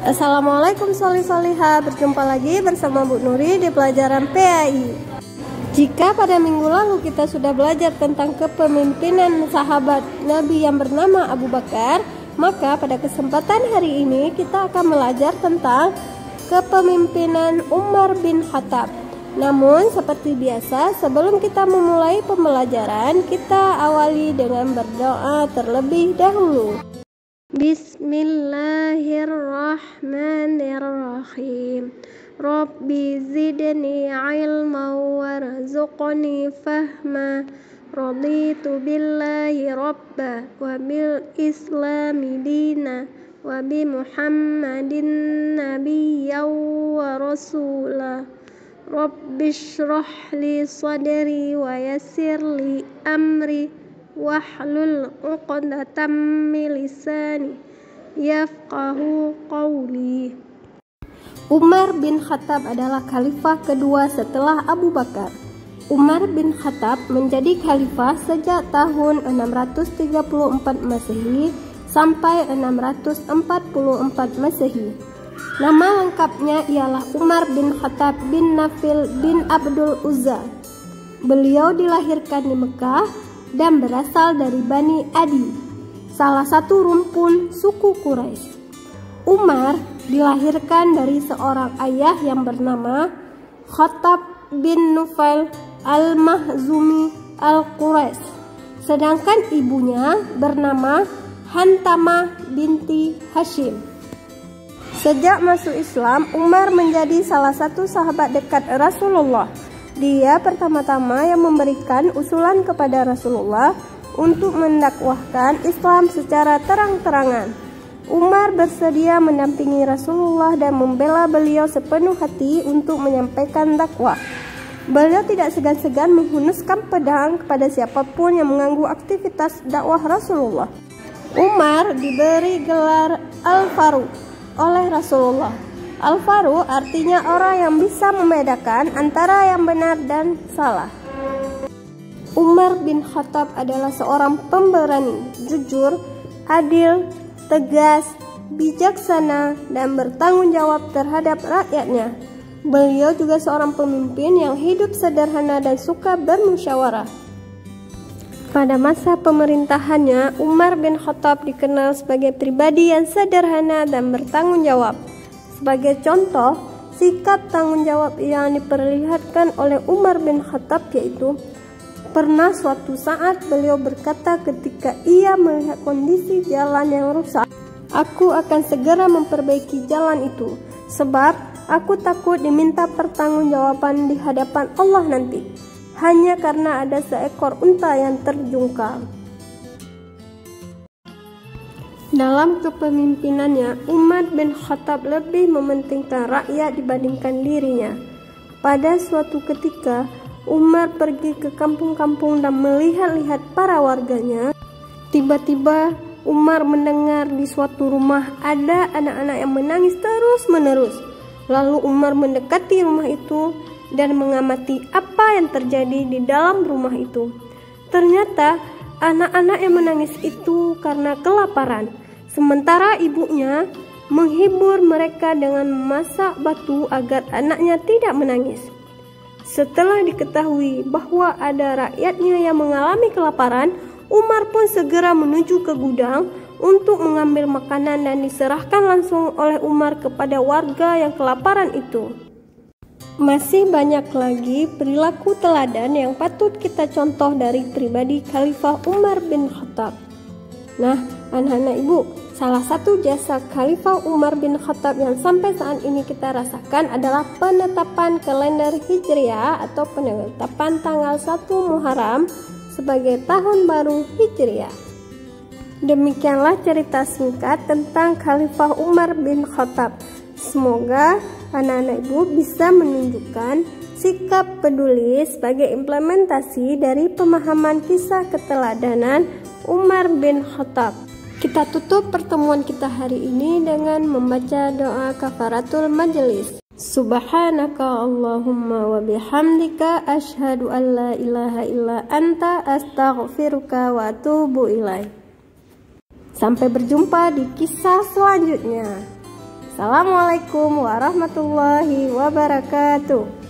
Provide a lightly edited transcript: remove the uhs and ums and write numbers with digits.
Assalamualaikum solih-solihah, berjumpa lagi bersama Bu Nuri di pelajaran PAI. Jika pada minggu lalu kita sudah belajar tentang kepemimpinan sahabat Nabi yang bernama Abu Bakar, maka pada kesempatan hari ini kita akan belajar tentang kepemimpinan Umar bin Khattab. Namun seperti biasa, sebelum kita memulai pembelajaran, kita awali dengan berdoa terlebih dahulu. Bismillahirrahmanirrahim. Rabbi zidni ilma warzuqni fahma. Raditu billahi rabba wa bil islami dina wa bi muhammadin nabiyyan wa rasula. Rabbi shrah li sadri wa yassir li amri wahlul 'uqdatam min lisani yafqahu qawli. Umar bin Khattab adalah khalifah kedua setelah Abu Bakar. Umar bin Khattab menjadi khalifah sejak tahun 634 Masehi sampai 644 Masehi. Nama lengkapnya ialah Umar bin Khattab bin Nafil bin Abdul Uzza. Beliau dilahirkan di Mekah dan berasal dari Bani Adi, salah satu rumpun suku Quraisy. Umar dilahirkan dari seorang ayah yang bernama Khattab bin Nufail al-Mahzumi al-Quraisy, sedangkan ibunya bernama Hantamah binti Hashim. Sejak masuk Islam, Umar menjadi salah satu sahabat dekat Rasulullah. Dia pertama-tama yang memberikan usulan kepada Rasulullah untuk mendakwahkan Islam secara terang-terangan. Umar bersedia mendampingi Rasulullah dan membela beliau sepenuh hati untuk menyampaikan dakwah. Beliau tidak segan-segan menghunuskan pedang kepada siapapun yang mengganggu aktivitas dakwah Rasulullah. Umar diberi gelar Al-Faruq oleh Rasulullah. Al-Faruq artinya orang yang bisa membedakan antara yang benar dan salah. Umar bin Khattab adalah seorang pemberani, jujur, adil, tegas, bijaksana, dan bertanggung jawab terhadap rakyatnya. Beliau juga seorang pemimpin yang hidup sederhana dan suka bermusyawarah. Pada masa pemerintahannya, Umar bin Khattab dikenal sebagai pribadi yang sederhana dan bertanggung jawab. Sebagai contoh, sikap tanggung jawab yang diperlihatkan oleh Umar bin Khattab yaitu, pernah suatu saat beliau berkata ketika ia melihat kondisi jalan yang rusak, "Aku akan segera memperbaiki jalan itu, sebab aku takut diminta pertanggungjawaban di hadapan Allah nanti, hanya karena ada seekor unta yang terjungkal." Dalam kepemimpinannya, Umar bin Khattab lebih mementingkan rakyat dibandingkan dirinya. Pada suatu ketika, Umar pergi ke kampung-kampung dan melihat-lihat para warganya. Tiba-tiba, Umar mendengar di suatu rumah ada anak-anak yang menangis terus-menerus. Lalu Umar mendekati rumah itu dan mengamati apa yang terjadi di dalam rumah itu. Ternyata, anak-anak yang menangis itu karena kelaparan. Sementara ibunya menghibur mereka dengan memasak batu agar anaknya tidak menangis. Setelah diketahui bahwa ada rakyatnya yang mengalami kelaparan, Umar pun segera menuju ke gudang untuk mengambil makanan dan diserahkan langsung oleh Umar kepada warga yang kelaparan itu. Masih banyak lagi perilaku teladan yang patut kita contoh dari pribadi Khalifah Umar bin Khattab. Nah, anak-anak ibu, salah satu jasa Khalifah Umar bin Khattab yang sampai saat ini kita rasakan adalah penetapan kalender Hijriah atau penetapan tanggal 1 Muharram sebagai tahun baru Hijriah. Demikianlah cerita singkat tentang Khalifah Umar bin Khattab. Semoga anak-anak ibu bisa menunjukkan sikap peduli sebagai implementasi dari pemahaman kisah keteladanan Umar bin Khattab. Kita tutup pertemuan kita hari ini dengan membaca doa kafaratul majelis. Subhanaka Allahumma wa bihamdika asyhadu an la ilaha illa anta astaghfiruka wa atubu ilaik. Sampai berjumpa di kisah selanjutnya. Assalamualaikum warahmatullahi wabarakatuh.